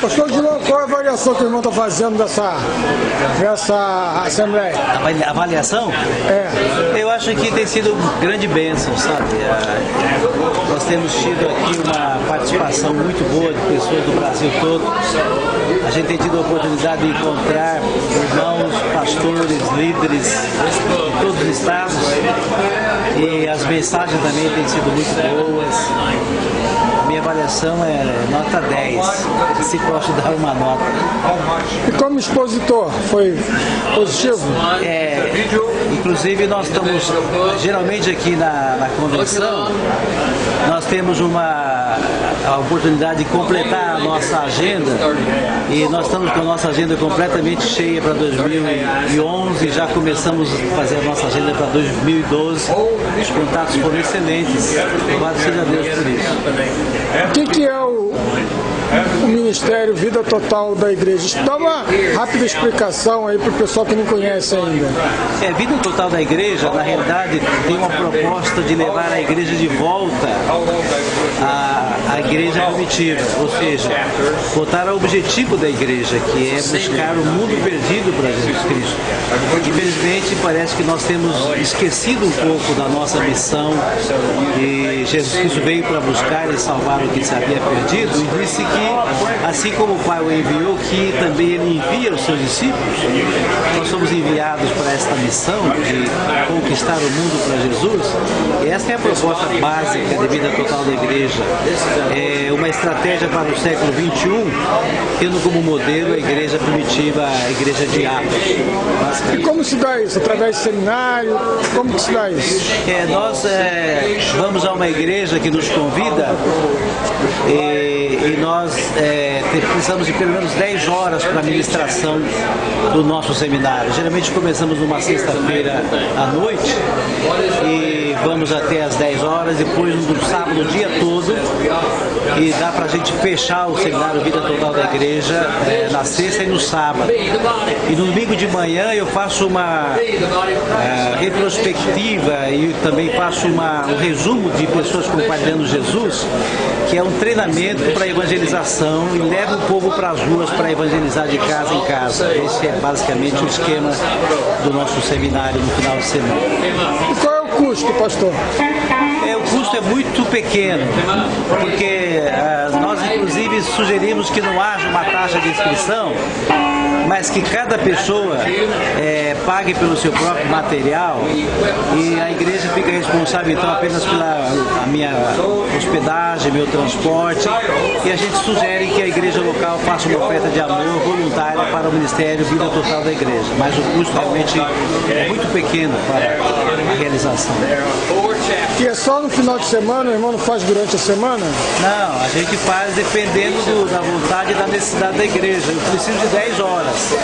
Pastor Dilon, qual é a avaliação que o irmão está fazendo dessa Assembleia? A avaliação? É. Eu acho que tem sido grande bênção, sabe? Nós temos tido aqui uma participação muito boa de pessoas do Brasil todo. A gente tem tido a oportunidade de encontrar irmãos, pastores, líderes de todos os estados. E as mensagens também têm sido muito boas. Minha avaliação é nota 10, se posso dar uma nota. E como expositor, foi positivo? Inclusive nós estamos, geralmente aqui na convenção, nós temos a oportunidade de completar a nossa agenda e nós estamos com a nossa agenda completamente cheia para 2011, já começamos a fazer a nossa agenda para 2012, os contatos foram excelentes, louvado seja Deus por isso. O que é o Ministério Vida Total da Igreja? Dá uma rápida explicação aí para o pessoal que não conhece ainda. Vida Total da Igreja, na realidade, tem uma proposta de levar a igreja de volta à igreja primitiva, ou seja, voltar ao objetivo da igreja, que é buscar o mundo perdido para Jesus Cristo. Infelizmente, parece que nós temos esquecido um pouco da nossa missão e Jesus Cristo veio para buscar e salvar o que se havia perdido e disse que, assim como o Pai o enviou, que também Ele envia os seus discípulos. Nós somos enviados para esta missão de conquistar o mundo para Jesus. E esta é a proposta básica de Vida Total da Igreja. É uma estratégia para o século XXI, tendo como modelo a igreja primitiva, a igreja de Atos. E como se dá isso? Através de seminário? Como que se dá isso? Nós vamos a uma igreja que nos convida e nós precisamos de pelo menos 10 horas para a ministração do nosso seminário. Geralmente começamos numa sexta-feira à noite e vamos até às 10 horas, depois no sábado o dia todo, e dá para a gente fechar o seminário Vida Total da Igreja na sexta e no sábado. E no domingo de manhã eu faço uma retrospectiva e também faço um resumo de pessoas compartilhando Jesus, que é um treinamento para evangelização e leva o povo para as ruas para evangelizar de casa em casa. Esse é basicamente o esquema do nosso seminário no final de semana. E qual é o custo, pastor? O custo é muito pequeno, porque nós inclusive sugerimos que não haja uma taxa de inscrição, mas que cada pessoa pague pelo seu próprio material e a igreja fica responsável então apenas pela minha hospedagem, meu transporte, e a gente sugere que a igreja local faça uma oferta de amor voluntária para o Ministério Vida Total da Igreja, mas o custo realmente é muito pequeno para a realização. E é só no final de semana, o irmão não faz durante a semana? Não, a gente faz dependendo da vontade e da necessidade da igreja. Eu preciso de 10 horas.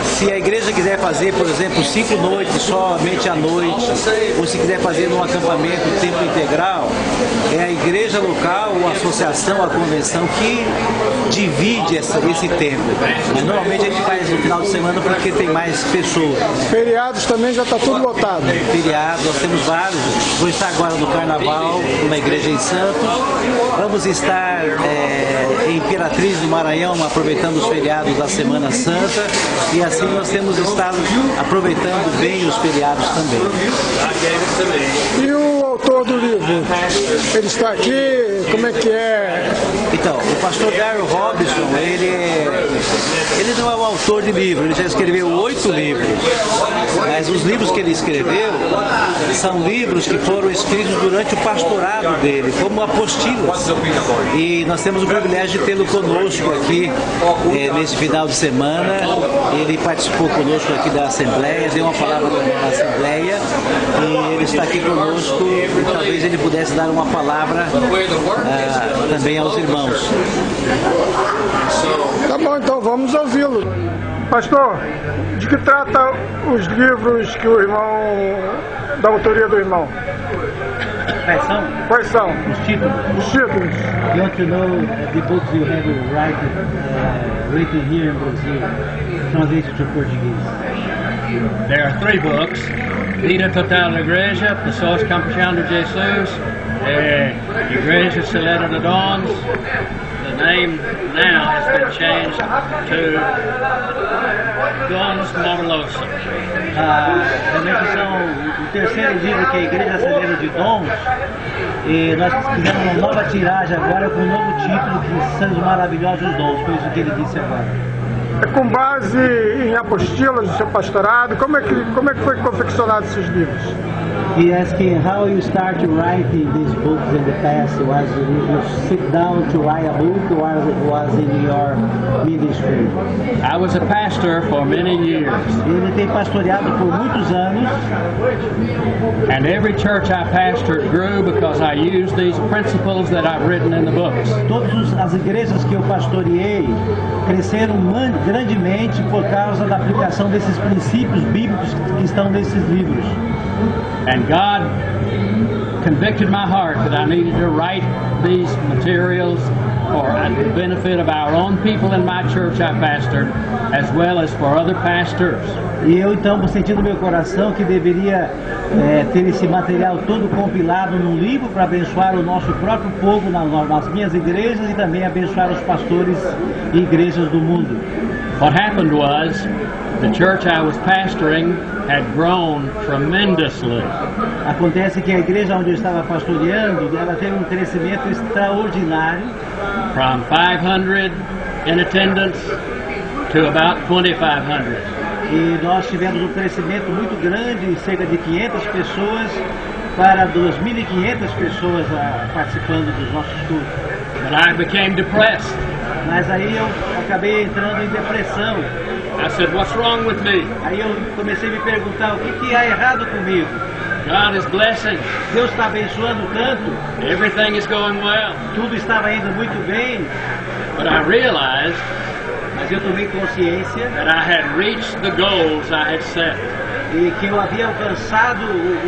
Se a igreja quiser fazer, por exemplo, 5 noites somente à noite, ou se quiser fazer num acampamento tempo integral, é a igreja local, ou a associação, a convenção que divide esse tempo. Mas normalmente a gente faz no final de semana porque tem mais pessoas. Feriados também já está tudo lotado. Feriados, nós temos vários. Vou estar agora no Carnaval, numa igreja em Santos. Vamos estar em Imperatriz do Maranhão, aproveitando os feriados da Semana Santa. E assim nós temos estado aproveitando bem os feriados também. E o autor do livro? Ele está aqui? Como é que é? Então, o pastor Daryl Robinson, ele não é um autor de livro, ele já escreveu 8 livros. Mas os livros que ele escreveu são livros que foram escritos durante o pastorado dele, como apostilas. E nós temos o privilégio de tê-lo conosco aqui nesse final de semana. Ele participou conosco aqui da Assembleia, deu uma palavra na Assembleia e ele está aqui conosco e talvez ele pudesse dar uma palavra também aos irmãos. Tá bom, então vamos ouvi-lo. Pastor, de que trata os livros que o irmão, da autoria do irmão? Quais são? Quais são? Os títulos. Os títulos. You want to know the books you have written here in Brazil, translated to Portuguese? There are 3 books: Vida Total da Igreja, Pessoas Campeão de Jesus, Igreja Celera de Dons, name now has been changed to Dons Morlosa. Realmente são o terceiro livro que a Igreja Acelera de Dons, e nós fizemos uma nova tiragem agora com um novo título, que são os maravilhosos dons, foi isso que ele disse agora. Com base em apostilas do seu pastorado, como é que foi confeccionado esses livros? He asking how you start writing these books in the past. Was you sit down to write a book, or was in your ministry? I was a pastor for many years, Ele tem pastoreado por muitos anos, and every church I pastored grew because I used these principles that I've written in the books. todas as igrejas que eu pastoreei cresceram grandemente por causa da aplicação desses princípios bíblicos que estão nesses livros. And God convicted my heart that I needed to write these materials for the benefit of our own people in my church I pastored, as well as for other pastors. E eu então senti no meu coração que deveria ter esse material todo compilado num livro para abençoar o nosso próprio povo nas minhas igrejas e também abençoar os pastores e igrejas do mundo. What happened was, the church I was pastoring had grown tremendously. Acontece que a igreja onde eu estava pastoreando, ela teve um crescimento extraordinário, From 500 in attendance to about 2,500. e nós tivemos um crescimento muito grande, cerca de 500 pessoas para 2.500 pessoas participando dos nossos cultos. But I became depressed. Mas aí eu acabei entrando em depressão. I said, what's wrong with me? Aí eu comecei a me perguntar o que há errado comigo. God is blessing. Deus está abençoando tanto, Everything is going well. tudo estava indo muito bem, But I realized mas eu tomei consciência that I had reached the goals I had set. e que eu havia alcançado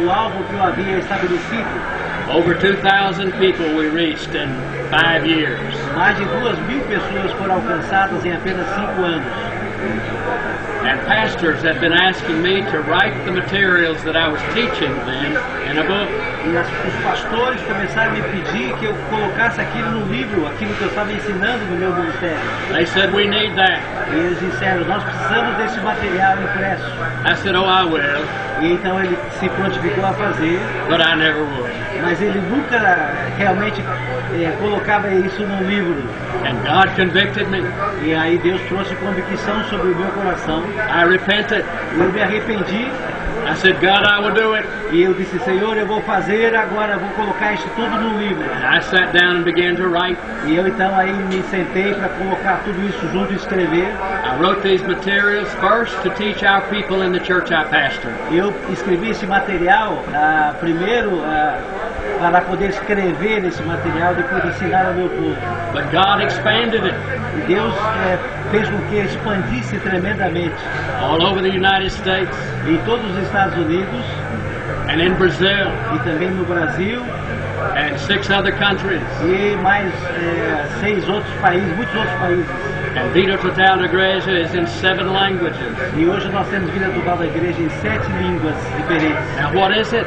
o alvo que eu havia estabelecido. Over 2,000 people we reached in 5 years. Mais de 2.000 pessoas foram alcançadas em apenas 5 anos. And pastors had been asking me to write the materials that I was teaching then in a book. E os pastores começaram a me pedir que eu colocasse aquilo no livro, aquilo que eu estava ensinando no meu ministério. They said, we need that. E eles disseram, nós precisamos desse material impresso. I said, oh, I will, E então ele se prontificou a fazer, but I never would. mas ele nunca realmente colocava isso no livro. And God convicted me. E aí Deus trouxe convicção sobre o meu coração. I repented. Eu me arrependi I said, God, I will do it. e eu disse, Senhor, eu vou fazer agora, eu vou colocar isso tudo no livro. And I sat down and began to write. E eu então aí me sentei para colocar tudo isso junto e escrever. I wrote these materials first to teach our people in the church I pastor. Eu escrevi esse material primeiro para poder escrever esse material, depois ensinar ao meu povo. But God expanded it E Deus fez com que expandisse tremendamente all over the United States em todos os Estados Unidos and in Brazil e também no Brasil and 6 other countries. e mais 6 outros países, muitos outros países. And Vida Total da Igreja is in 7 languages. E hoje nós temos Vida Total da Igreja em 7 línguas diferentes. Now what is it?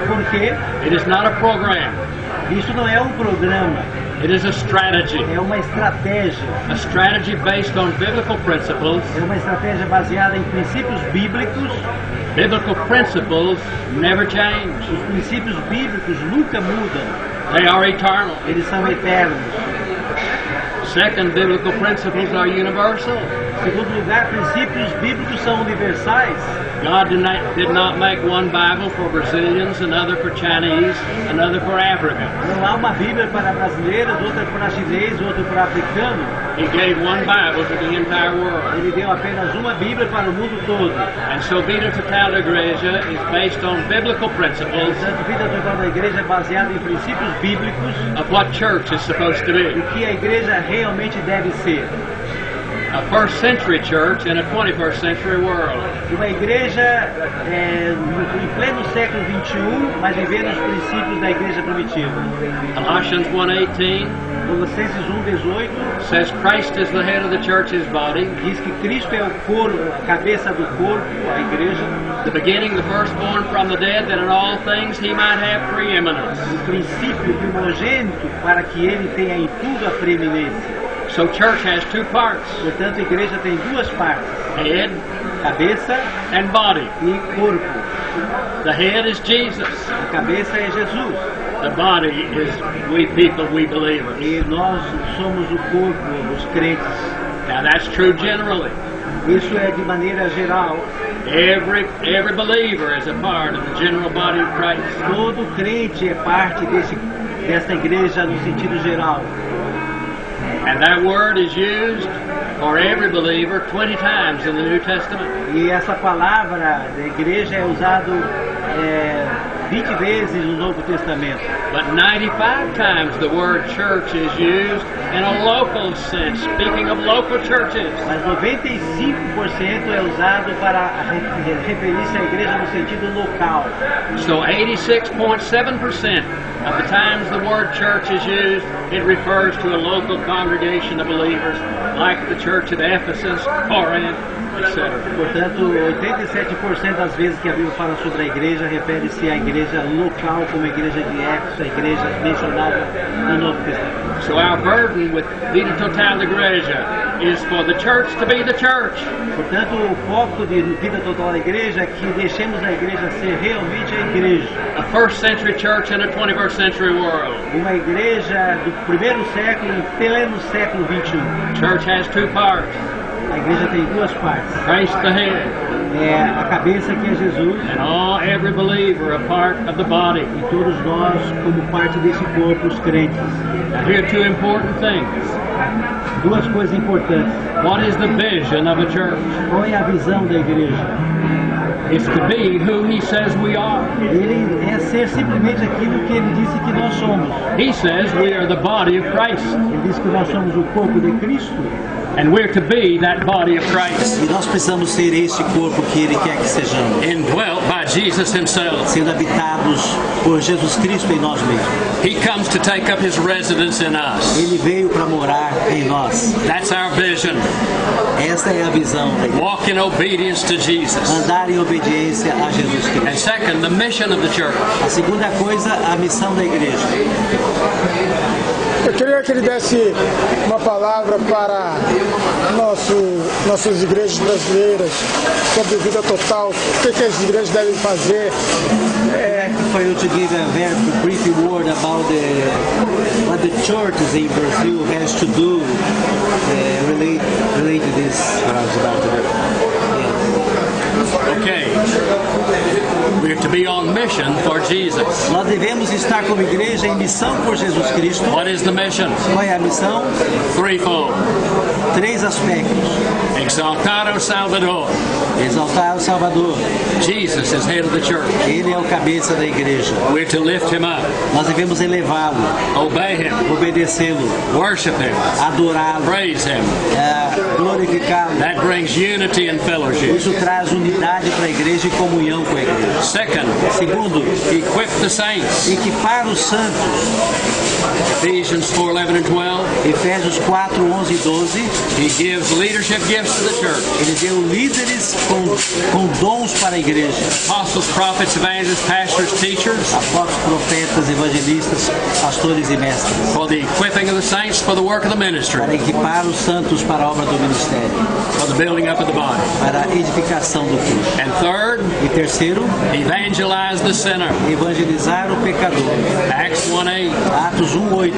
Por quê? It is not a program. Isso não é um programa, It is a strategy. é uma estratégia. A strategy based on biblical principles. É uma estratégia baseada em princípios bíblicos. Biblical principles never change. Os princípios bíblicos nunca mudam, They are eternal. eles são eternos. Second, biblical principles are universal. Segundo lugar, princípios bíblicos são universais. God did not make one Bible for Brazilians, another for Chinese, another for Africans. Não há uma Bíblia para brasileiros, outra para chinês, outra para africano. He gave one Bible to the entire world. Ele deu apenas uma Bíblia para o mundo todo. And so Vida Total da Igreja is based on biblical principles Portanto, Vida Total da Igreja é baseada em princípios bíblicos of what church is supposed to be. do que a igreja realmente deve ser. A first century church in a 21st century world. Uma igreja em pleno século XXI, mas vivendo os princípios da igreja primitiva. Colossians 1:18 Colossenses 1:18 says Christ is the head of the church's body, diz que Cristo é o corpo, a cabeça do corpo, a igreja, the beginning, the firstborn from the dead, that in all things he might have preeminence. o princípio primogênito para que ele tenha em tudo a preeminência. So church has two parts, Portanto, a igreja tem duas partes: head cabeça and body. e corpo. The head is Jesus. A cabeça é Jesus. The body is we people, we believers. E nós somos o corpo, os crentes. Now that's true generally. Isso é de maneira geral. Every believer is a part of the general body of Christ. Todo crente é parte desta igreja no sentido geral. And that word is used for every believer 20 times in the New Testament. E essa palavra da igreja é usado 20 vezes no Novo Testamento. But 95 times the word church is used in a local sense, speaking of local churches. Mas 95% é usado para referir-se à igreja no sentido local. So 86.7% of the times the word church is used, it refers to a local congregation of believers, like the church at Ephesus, Corinth, etc. Portanto, 87% das vezes que a Bíblia fala sobre a igreja refere-se à igreja local, como a igreja de Éfeso, a igreja mencionada no Novo Testamento. So our burden with Vida Total da Igreja is for the church to be the church. Portanto, o foco de Vida Total da Igreja é que deixemos a igreja ser realmente a igreja. A first century church in a 21st century world. Uma igreja do primeiro século em pleno século 21. Church has two parts. A igreja tem duas partes. Christ the head. É a cabeça que é Jesus And every believer a part of the body. e todos nós como parte desse corpo, os crentes. Now here are two important things. Duas coisas importantes. What is the vision of a church? Qual é a visão da igreja? It's to be who he says we are. Ele é ser simplesmente aquilo que ele disse que nós somos. He says we are the body of Christ. Ele disse que nós somos o corpo de Cristo. And we're to be that body of Christ. E nós precisamos ser esse corpo que ele quer que sejamos. Indwelt by Jesus himself. Sendo habitados por Jesus Cristo em nós mesmos. He comes to take up his residence in us. Ele veio para morar em nós. That's our vision. Esta é a visão da igreja. Walk in obedience to Jesus. Andar em obediência a Jesus And Cristo. second, the mission of the church. A segunda coisa, a missão da igreja. Eu queria que ele desse uma palavra para nossas igrejas brasileiras sobre vida total, o que as igrejas devem fazer. For you to give a very brief word about what the churches in Brazil has to do relate to this. Okay. We're to be on mission for Jesus. Nós devemos estar como igreja em missão por Jesus Cristo. What is the mission? Qual é a missão? Threefold. 3 aspectos. Exaltar o Salvador. Exaltar o Salvador. Jesus is head of the church. Ele é o cabeça da igreja. We're to lift him up. Nós devemos elevá-lo, Obey him. obedecê-lo, Worship him. adorá-lo, Praise him. glorificá-lo. That brings unity and fellowship. Isso traz unidade para a igreja e comunhão com a igreja. Second, Segundo, equip the saints. equipar os santos. Ephesians 4:11 and 12. Efésios 4, 11 e 12. He gives leadership gifts to the church. Ele deu líderes com dons para a igreja. Apostles, prophets, evangelists, pastors, teachers. Apóstolos, profetas, evangelistas, pastores e mestres. For the equipping of the saints for the work of the ministry. Para equipar os santos para a obra do ministério. For the building up of the body. Para a edificação do Cristo. And third, E terceiro, evangelize the sinner. evangelizar o pecador. Acts 1:8. Atos 1:8.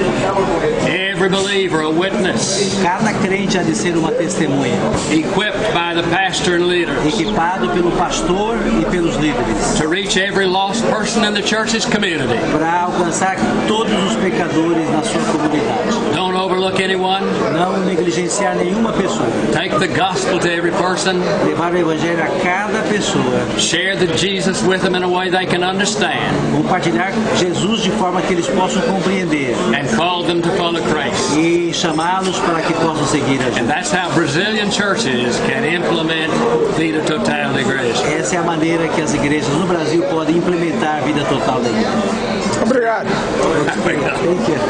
Every believer a witness. Cada crente há de ser uma testemunha. Equipped by the pastor and leaders. Equipado pelo pastor e pelos líderes. To reach every lost person in the church's community. Para alcançar todos os pecadores na sua comunidade. Don't overlook anyone. Não negligenciar nenhuma pessoa. Take the gospel to every person. Levar o evangelho a cada pessoa. Share the Jesus with them in a way they can understand. Compartilhar Jesus de forma que eles possam compreender. And call them to follow Christ. E chamá-los para que possam seguir a And Jesus. that's how Brazilian churches can implement Vida Total da Igreja. Essa é a maneira que as igrejas no Brasil podem implementar a vida total da igreja. Obrigado. Obrigado. Thank you.